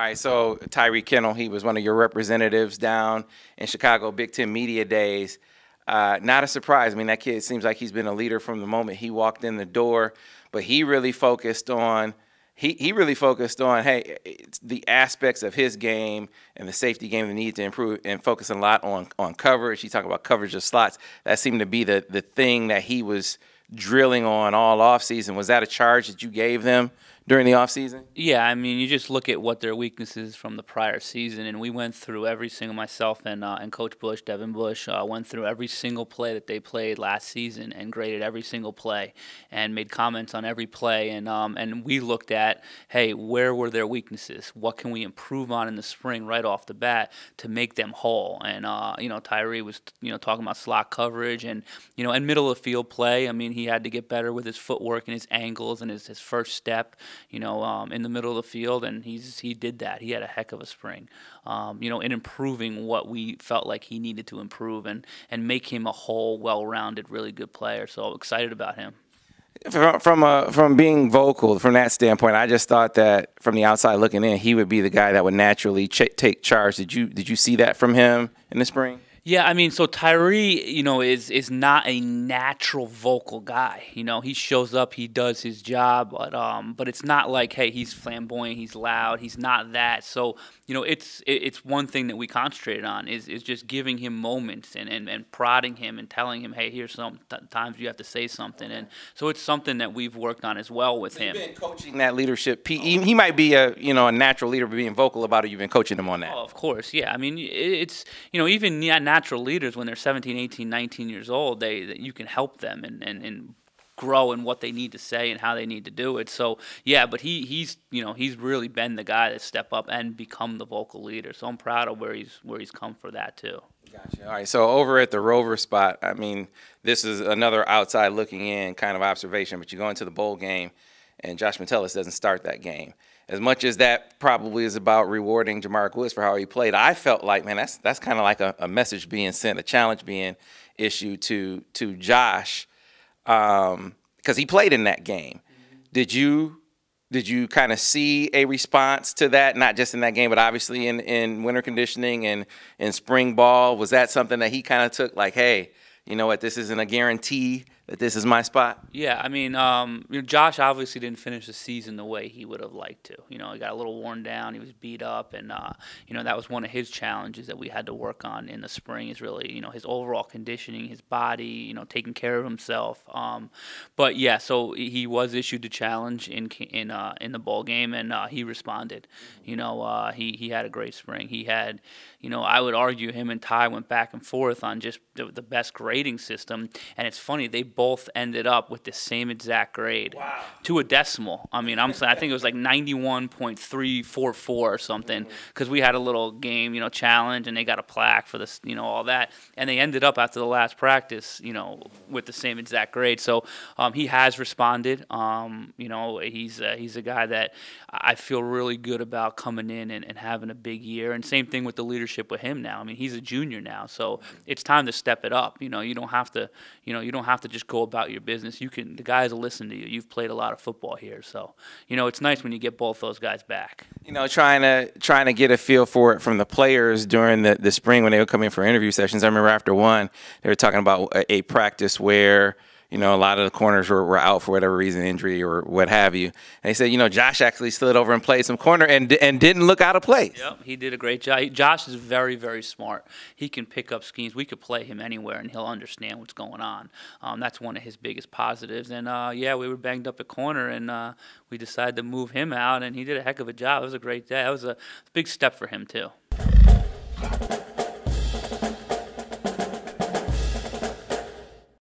right, so Tyree Kinnel, he was one of your representatives down in Chicago Big Ten Media Days. Not a surprise. I mean, that kid seems like he's been a leader from the moment he walked in the door, but he really focused on hey, it's the aspects of his game and the safety game that need to improve, and focus a lot on coverage. He talked about coverage of slots. That seemed to be the thing that he was drilling on all offseason. Was that a charge that you gave them during the offseason? Yeah, I mean, you just look at what their weaknesses from the prior season, and we went through every single, myself and Coach Bush, Devin Bush, went through every single play that they played last season and graded every single play and made comments on every play. And we looked at, hey, where were their weaknesses? What can we improve on in the spring right off the bat to make them whole? And, Tyree was, talking about slot coverage and middle of field play. I mean, he had to get better with his footwork and his angles and his first step, in the middle of the field, and he did that. He had a heck of a spring, in improving what we felt like he needed to improve and make him a whole, well-rounded, really good player. So excited about him. From being vocal, from that standpoint, I just thought that from the outside looking in, he would be the guy that would naturally take charge. Did you see that from him in the spring? Yeah, I mean, so Tyree, is not a natural vocal guy. He shows up, he does his job, but it's not like, hey, he's flamboyant, he's loud, he's not that. So, it's one thing that we concentrated on is just giving him moments and prodding him and telling him, hey, here's some times you have to say something. And so it's something that we've worked on as well with him. You've been coaching that leadership. He might be a natural leader, but being vocal about it, you've been coaching him on that. Oh, of course, yeah. I mean, it's even natural leaders when they're 17, 18, 19 years old, you can help them and grow in what they need to say and how they need to do it. So yeah, but he's really been the guy that step up and become the vocal leader. So I'm proud of where he's come for that too. Gotcha. All right. So over at the Rover spot, I mean, this is another outside looking in kind of observation, but you go into the bowl game and Josh Metellus doesn't start that game. As much as that probably is about rewarding Jamar Woods for how he played, I felt like, man, that's kind of like a message being sent, a challenge being issued to Josh, because he played in that game. Did you kind of see a response to that, not just in that game, but obviously in winter conditioning and in spring ball? Was that something that he kind of took like, hey, you know what, this isn't a guarantee that this is my spot? Yeah, I mean, Josh obviously didn't finish the season the way he would have liked to. He got a little worn down. He was beat up, and that was one of his challenges that we had to work on in the spring. Is really his overall conditioning, his body, taking care of himself. But yeah, so he was issued a challenge in the bowl game, and he responded. He had a great spring. He had, I would argue him and Ty went back and forth on just the best grading system, and it's funny, they both ended up with the same exact grade. Wow. To a decimal. I mean, I think it was like 91.344 or something, because we had a little game, challenge, and they got a plaque for this, all that, and they ended up after the last practice, with the same exact grade. So he has responded. He's a guy that I feel really good about coming in and having a big year. And same thing with the leadership with him now. I mean, he's a junior now, so it's time to step it up. You don't have to just go about your business. The guys will listen to you. You've played a lot of football here, so it's nice when you get both those guys back. Trying to get a feel for it from the players during the spring when they would come in for interview sessions. I remember after one, they were talking about a practice where a lot of the corners were out for whatever reason, injury or what have you. And they said, Josh actually stood over and played some corner and didn't look out of place. Yep, he did a great job. Josh is very, very smart. He can pick up schemes. We could play him anywhere, and he'll understand what's going on. That's one of his biggest positives. And, we were banged up at corner, and we decided to move him out, and he did a heck of a job. It was a great day. That was a big step for him, too.